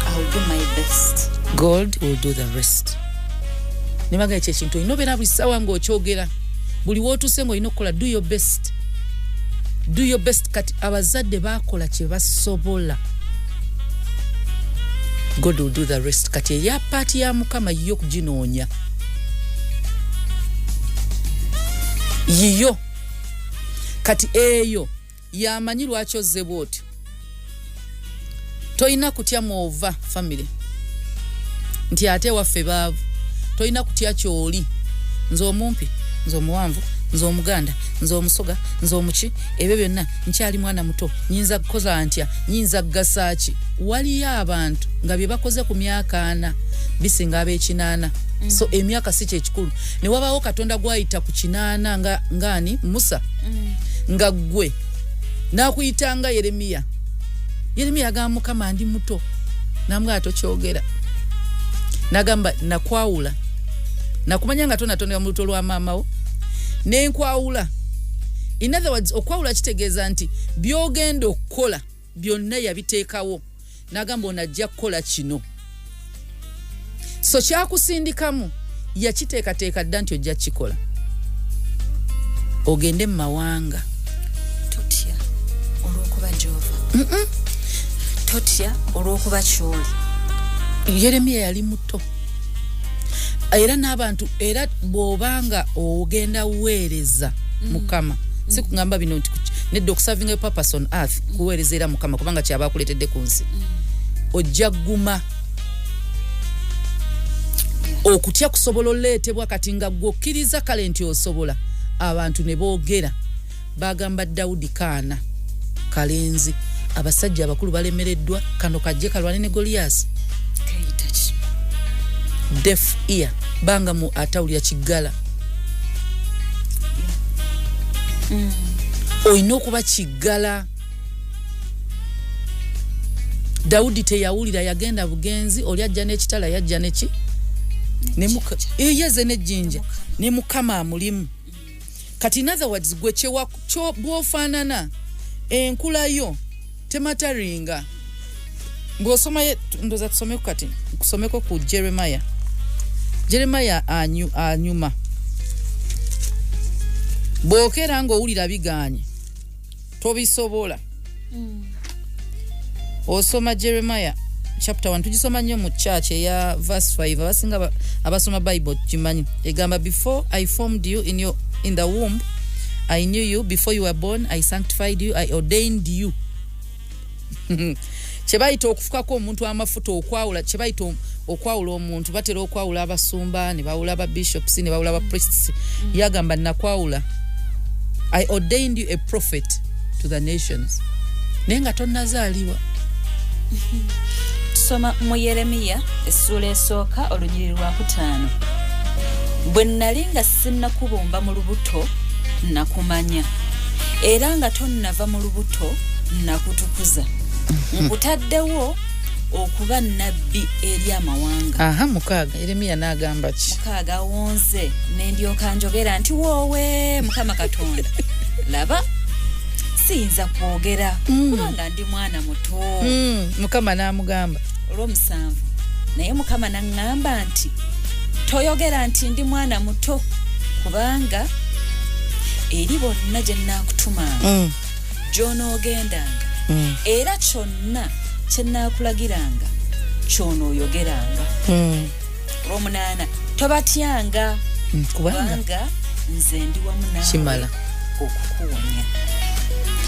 I'll do my best, God will do the rest. Nimaga ekyo ekintu olina obeera buli ssaawa ng'okyogera, buli wootuse ng'olina okukola do your best. Do your best. Kati abazadde baakola kye basobola, God will do the rest. Kati eya paati ya Mukama yiyo kuginoonya. Yiyo kati eyo yamanyi lwaki ozze bw'otyo. Toyina kutya mwova family nti ate waffe baavu. Toyina kutya kyoli, nze omumpi, nze omuwanvu, nze omuganda, nze omusoga, nze omuki, ebyo byonna nkyali mwana muto, nyinza kukoza ntya, nyinza kugasaaki. Waliyo abantu nga bye bakoze ku myaka 4 bisinga ab'ekinaana. So emyaka si kyekikulu. Ne wabaawo Katonda gwayita ku kinaana ngani Musa nga gwe n'akuyitanga Yeremiya. Yeremiya agamba Mukama ndi muto, namwe tokyogera. Nagamba nakwawula, nakumanya nga tonatonera mu luto lwa maamawo nenkwawula. In other words, okwawula kitegeeza nti byogenda okukola byonna yabiteekawo. Nagamba onajja kukola kino. So kyakusindikamu yakiteekateeka dda nti ojja kikola. Ogende mu mawanga. Totya olw'okuba Jehova. Totya olw'okuba kyoli. Yeremiya yali muto. Era n'abantu era bw'obanga ogenda weereza Mukama. Si kugamba bino nti nedda okuserving a purpose on earth kuweereza era Mukama kubanga kyaba akuleetedde ku nsi. Ojja guma. Okutya kusobola oleetebwa kati nga gwokkiriza kale nti osobola. Abantu ne boogera bagamba Dawudi kaana kalenzi, abasajja abakulu balemereddwa, kano kajje kalwane ne Goliath. Deaf ear banga mu atawulira kiggala. Oyina okuba kiggala. Dawudi teyawulira, yagenda bugenzi, oli ajja n'ekitala yajja neki yeze n'ejjinja ne Mukama amulimu. Kati in other words gwe kyo bw'ofaanana enkulayo temataringa. Ng'osoma ndoza tusomeko kati kusomeko ku Jeremiah anyuma bw'okera ng'owulira biganye tobisobola. Osoma Jeremiah chapter 1 tugisoma nnyo mu church ya verse 5 abasinga abasoma Bible kimanyi egamba before I formed you in the womb I knew you, before you were born I sanctified you, I ordained you. Chebaita okufukako omuntu amafuta okwawula, chebaita okwawula omuntu batera okwawula abasumba ne bawula aba bishops ne bawula aba priests. Yagamba nakwawula, I ordained you a prophet to the nations. Nenga tonnazaaliwa. Soma mu Yeremiya essula esooka olunyiriri lwa 5. Bwe nnali nga sinnakubumba mu lubuto nakumanya, era nga tonnava mu lubuto nakutukuza. Nkutaddewo okuba nnabbi eri amawanga. Aha, 6 Yeremiya n'agamba ki? 6 wonze ne ndyoka njogera nti woowe Mukama Katonda. Laba siyinza kwogera kubanga ndi mwana muto. Mukama n'amugamba olw'omusanvu naye Mukama n'aŋŋamba nti toyogera nti ndi mwana muto kubanga eri bonna gye nnaakutumanga gy'onoogendanga era kyonna kye nnaakulagiranga ky'onooyogeranga. olw'omunaana tobatyanga kubanga nze ndi wamu naawe kimala okukuwonya.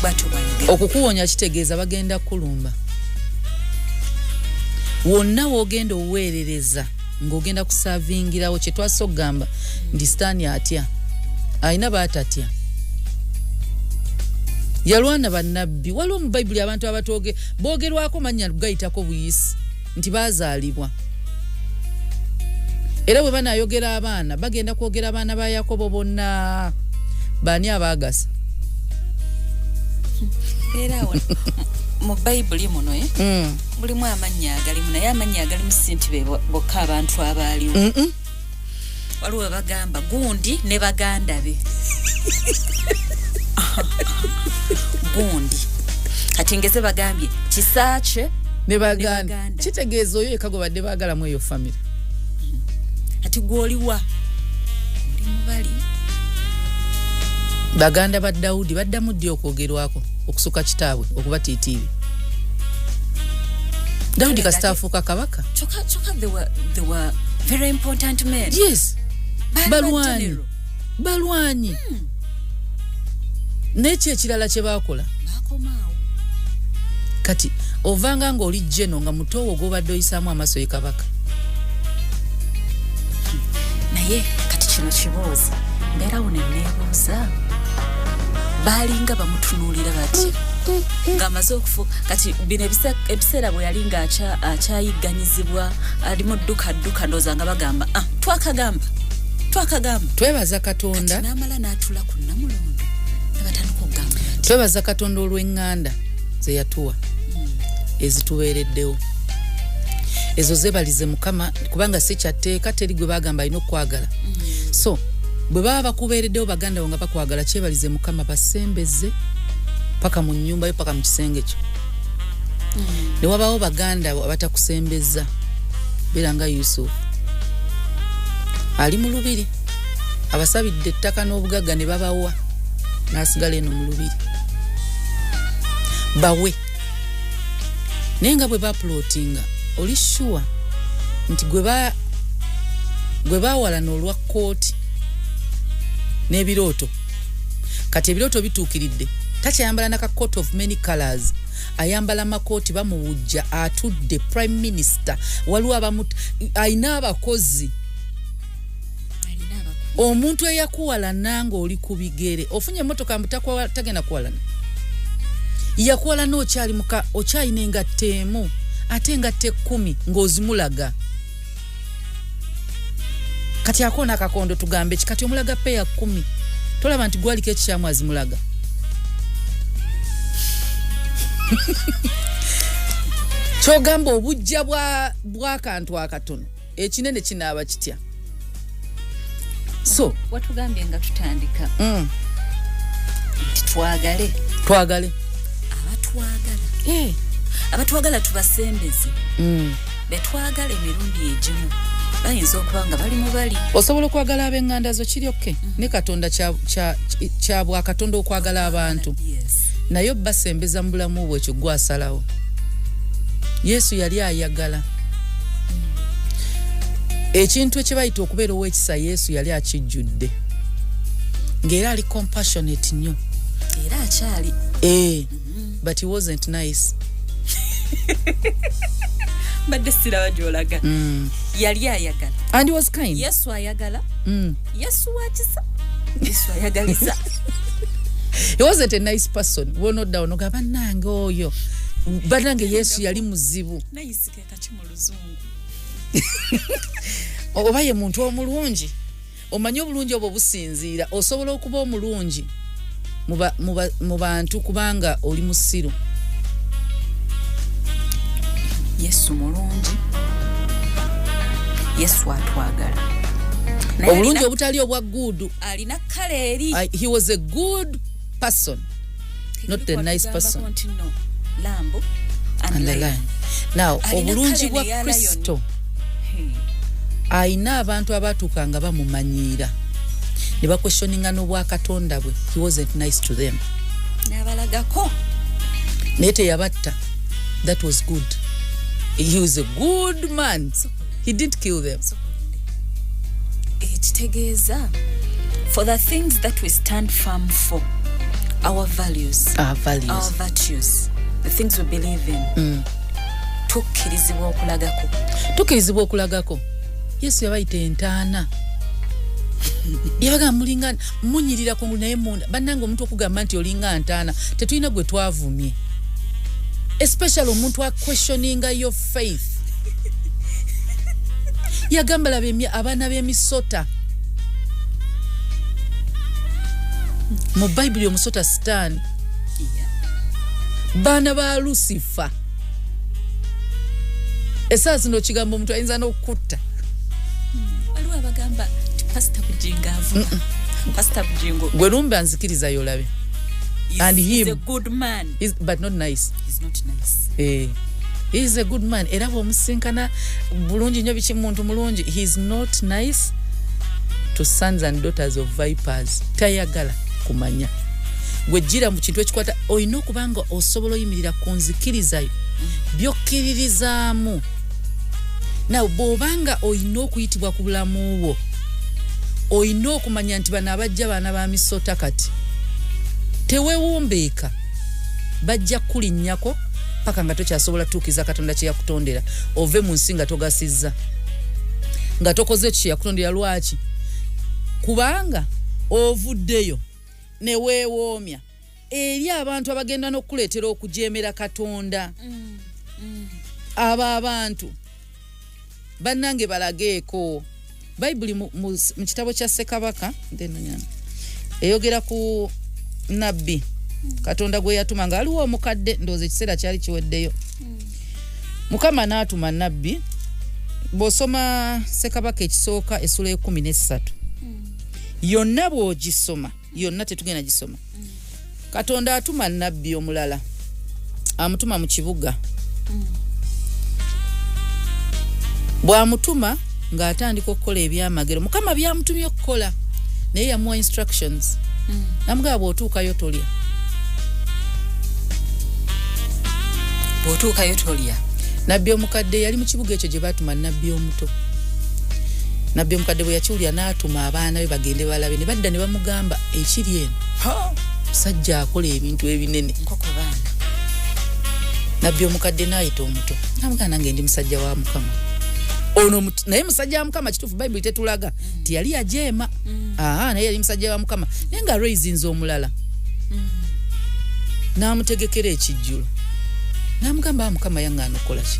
bw'atyo bw'ayogera. okukuwonya kitegeeza bagenda kulumba. wonna w'ogenda oweerereza ng'ogenda kusaavingirawo kye twasa okugamba ndi sitaani atya alina baatatya. yalwana bannabbi. waliwo mu bayibuli abantu boogerwako mannya gayitako buyisi nti baazaalibwa. era bwe banaayogera abaana bagenda kwogera abaana ba Yakobo bonna. baani abaagasa? era mu bayibuli muno mulimu amannya agalimu naye amannya agalimu si nti be bokka abantu abaaliwo. waliwo bagamba gundi ne baganda be. gundi kati ngeze bagambye kisaache ne baganda. kitegeeza oyo ekago badde baagalamu eyo famire. ati gwoliwa ndi mubali. baganda ba Dawudi baddamu ddi okwogerwako okusuka kitaabwe okubatiitiibi. Dawudi kasita afuuka kabaka. choka they were very important men. Yes. balwanyi n'ekyo ekirala kye baakola bakomaawo. kati ovanga ng'oli jeno nga mutowo gw'obadde oyisaamu amaaso ye kabaka. naye kati kino kiboozi mbeerawo ne neebuuza baalinga bamutunuulira bati ng'amaze okufuuka. kati bino ebiseera bwe yali nga akyayigganyizibwa ali mu dduka ndowooza nga bagamba twakagamba twebaza Katonda. kati n'amala n'atula ku Namulondo ne batandika okugamba nti twebaza Katonda olw'eŋŋanda ze yatuwa ezitubeereddewo. ezo zebalize Mukama kubanga si kyatteeka teri gwe bagamba alina okwagala. so bwe baba bakubeereddewo baganda wo nga bakwagala kyebalize Mukama basembeze paka mu nnyumba yo paka mu kisenge kyo. ne wabawo baganda abatakusembeza beera nga Yusufu ali mu lubiri abasabidde ettaka n'obugagga ne babawa n'asigala eno mu lubiri bawe. naye nga bwe bapulootinga oli sure nti gwe baawalana olwa kkooti n'ebirooto. kati ebirooto bituukiridde takyayambala naka coat of many colors. ayambala makooti bamuwujja atudde prime minister. waliwo ayina abakozi. omuntu eyakuwalana ng'oli ku bigere ofunye emmotoka tagenda kuwalana. yakuwalana okyali muka okyayina engatta emu ate engatta 10 ng'ozimulaga. kati akoona akakondo tugambe kati omulaga peya 10 tolaba nti gwaliko ekikyamu azimulaga. kyogamba obujja bw'akantu akatono ekinene kinaaba kitya. so watugambye nga tutandika nti twagale abatwagala tubasembeze. betwagala emirundi egimu bayinza okuba nga bali mu bali. osobola okwagala ab'eŋŋanda zo kiri okke ne Katonda kya bwakatonda okwagala abantu. naye basembeza mu bulamu bwe ekyo gwasalawo. Yesu yali ayagala. ekintu ekibayita okubeera ow'ekisa Yesu yali akijjudde ng'era ali compassionate nnyo era akyali. but he wasn't nice. badde siraba gy'olaga. yali ayagala and he was kind. Yesu ayagala. Yesu wakisa. Yesu ayagaliza. He wasn't a nice person. wonodda ono gaba nange oyo banange Yesu yali muzibu. nice ke kachi mu luzungu. oba ye muntu omulungi omanyi obulungi obwo businziira osobola okuba omulungi mu bantu kubanga oli musiru. Yesu mulungi. Yesu atwagala. obulungi obutali obwa good. alina kale eri. He was a good person. not the nice person. No, lambo and lion. Now obulungi bwa Kristo aina abantu abatukanga bamumanyiira ne bakwestioninga n'obwa Katonda bwe. He wasn't nice to them. Nabalagako. Nete yabatta. That was good. He was a good man. He didn't kill them. Ekitegeeza for the things that we stand firm for, our values, our virtues, the things we believe in. Tukkirizibwa okulagako. Yesu yabayita entaana. Yabaga mulingana munyirira ku naye munda bannange omuntu okugamba nti olinga ntaana tetulina gwe twavumye, especially omuntu a questioning your faith. Yagamba labe abaana b'emisota mu Bible omusota Satan, baana ba Lucifer. Esa zino kigambo omuntu ayinza n'okutta. Waliwo abagamba Pastor Bujingavu. Pastor Bujingo. Gwe lumbe anzikiriza yolabe. And him. He's a good man. But not nice. He's not nice. He's a good man. Era bomusinkana bulungi nnyo biki muntu mulungi. He's not nice to sons and daughters of vipers. Tayagala kumanya. Gwe jira mu kintu ekikwata oyina okubanga osobola oyimirira ku nzikirizayo. Byokkiririzaamu. Now bobanga oyina okuyitibwa ku bulamu bwo. Oyina okumanya nti bano abajja baana ba misota kati tewewombeeka bajja kulinnyako paka nga tokyasobola tuukiza Katonda kye yakutondera ove mu nsi nga togasizza nga tokoze kye yakutondera. Lwaki? Kubanga ovuddeyo ne weewoomya eri abantu abagenda n'okuleetera okujeemera Katonda. Abo abantu bannange balageeko. Bible mu kitabo kya Ssekabaka eyogera ku nabbi Katonda gwe yatuma nga aliwo omukadde ndoze ekiseera kyali kiweddeyo. Mukama n'atuma nabbi. Bw'osoma Ssekabaka ekisooka essula 13 yonna bw'ogisoma yonna tetugenda gisoma. Katonda atuma nabbi omulala amutuma mu kibuga. Bw'amutuma ng'atandika okukola ebyamagero. Mukama byamutumye okukola naye yamuwa instructions. Namugamba bw'otuukayo tolya. Nabbi omukadde yali mu kibuga ekyo gye baatuma nabbi omuto. Nabbi omukadde bwe yakiwulira n'atuma abaana be bagende balabe ne badda ne bamugamba ekiri eno musajja akola ebintu ebinene. Nabbi omukadde n'ayita omuto namugamba nange ndi musajja wa Mukama. Ono naye musajja wa Mukama kituufu Bible tetulaga nti yali ajeema. Naye yali musajja wa Mukama naye nga raisinze omulala. N'amutegekera ekijjulo. N'amugamba Mukama yangaana okukola ki?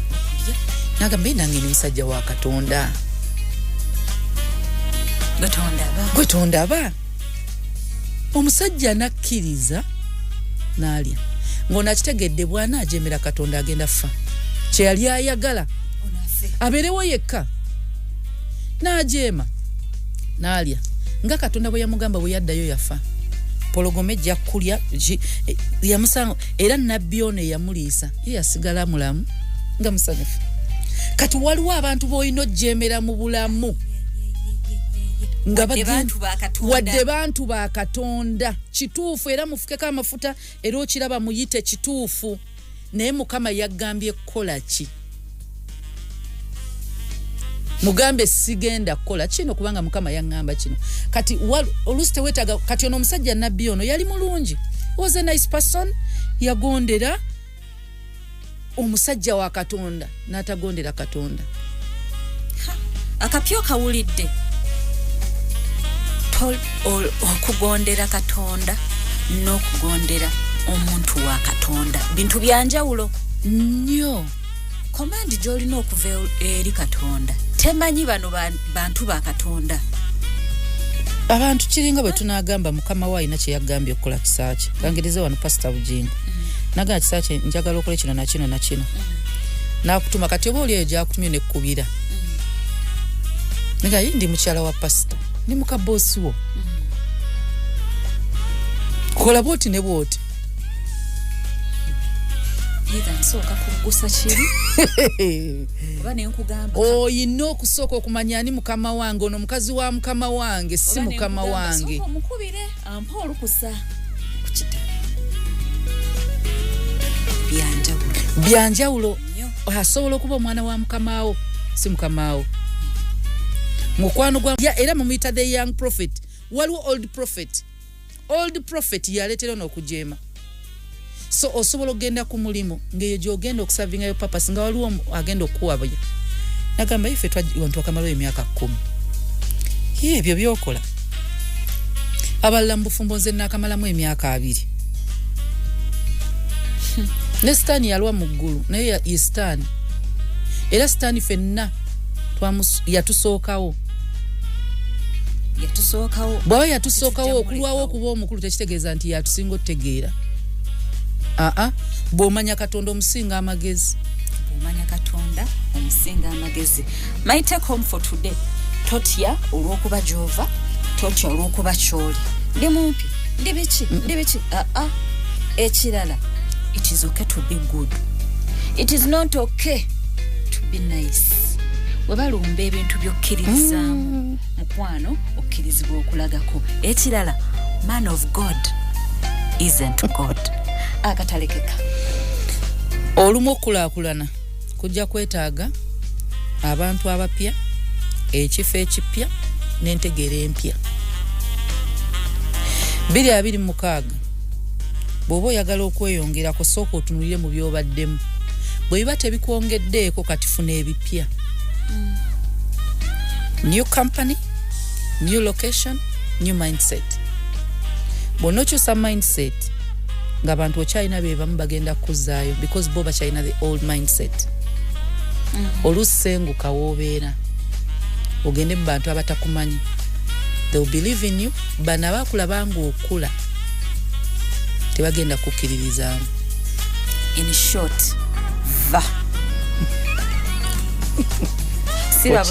N'agamba nange ndi musajja wa Katonda. Gwe tondaba. Omusajja nakkiriza n'alya. Ng'onaakitegedde bw'anaajeemera Katonda agenda ffa. Kye yali ayagala abeerewo yekka. N'ajeema n'alya nga Katonda bwe yamugamba bwe yaddayo yafa. Pologome ejja kulya yamusanga era nabbi ono eyamuliisa ye yasigala mulamu nga musanyufu. Kati waliwo abantu b'olina ojeemera mu bulamu nga wadde bantu ba Katonda kituufu era mufukeko amafuta era okiraba muyite kituufu naye Mukama yagambye kukola ki? Mugambe sigenda kukola kino kubanga Mukama yangamba kino. Kati olusi tewetaga kati ono omusajja nabbi ono yali mulungi. He was a nice person. Yagondera omusajja wa Katonda n'atagondera Katonda. Akapyo kawulidde okugondera Katonda n'okugondera omuntu wa Katonda bintu byanjawulo nnyo. Komandi gy'olina okuva eri Katonda temanyi bano bantu ba Katonda. Abantu kiringa bwe tunaagamba Mukama wa alina kye yagambye okukola kisaaki. Kangereze wano Pastor Bujingo nagamba kisaaki njagala okole kino na kino na kino. N'akutuma kati oba oli eyo gy'akutumye n'ekkubira. Nga ndi mukyala wa Pastor ni muka bosi wo. Kola bwoti ne bwoti. either nsooka kugusa kiri oba ne nkugamba oyina okusooka okumanya ani mukama wange ono mukazi wa mukama wange si mukama wange omukubire ampa olukusa kukita byanjawulo asobola okuba omwana wa mukamaawo si mukamaawo mukwano gwa era mumuyita the young prophet waliwo old prophet yaleetera n'okujeema so osobola okugenda ku mulimu ng'eyo gy'ogenda okusavingayo papa singa waliwo agenda okukuwabya nagamba ife wantu akamalawo emyaka 10 ebyo byokola abalala mu bufumbo nze naakamalamu emyaka 2 ne sitaani yalwa mu ggulu naye ye sitaani era sitaani fenna yatusookawo bw'aba yatusookawo okulwawo okuba omukulu tekitegeeza nti yatusinga otutegeera bw'omanya katonda omusinga amagezi my take home for today totya olw'okuba gy'ova totya olw'okuba ky'oli ndi mumpi ndi biki ekirala it is okay to be good it is not okay to be nice webalumba ebintu by'okkiririzaamu mukwano okkirizibwa okulagako ekirala man of God isn't God akatalekeka olumu okulaakulana kujja kwetaaga abantu abapya ekifo ekipya n'entegeera empya 2026 bw'oba oyagala okweyongerako sooka otunulire mu by'obaddemu bwe biba tebikwongeddeeko kati funa ebipya new company new location new mindset bw'onookyusa mindset ng'abantu okyalina be bamu bagenda kuzzaayo because bo bakyalina the old mindset oluusi senguka w'obeera ogende mu bantu abatakumanyi they will believe in you bano abaakulaba ng'okula tebagenda kukkiririzaamu in short va siba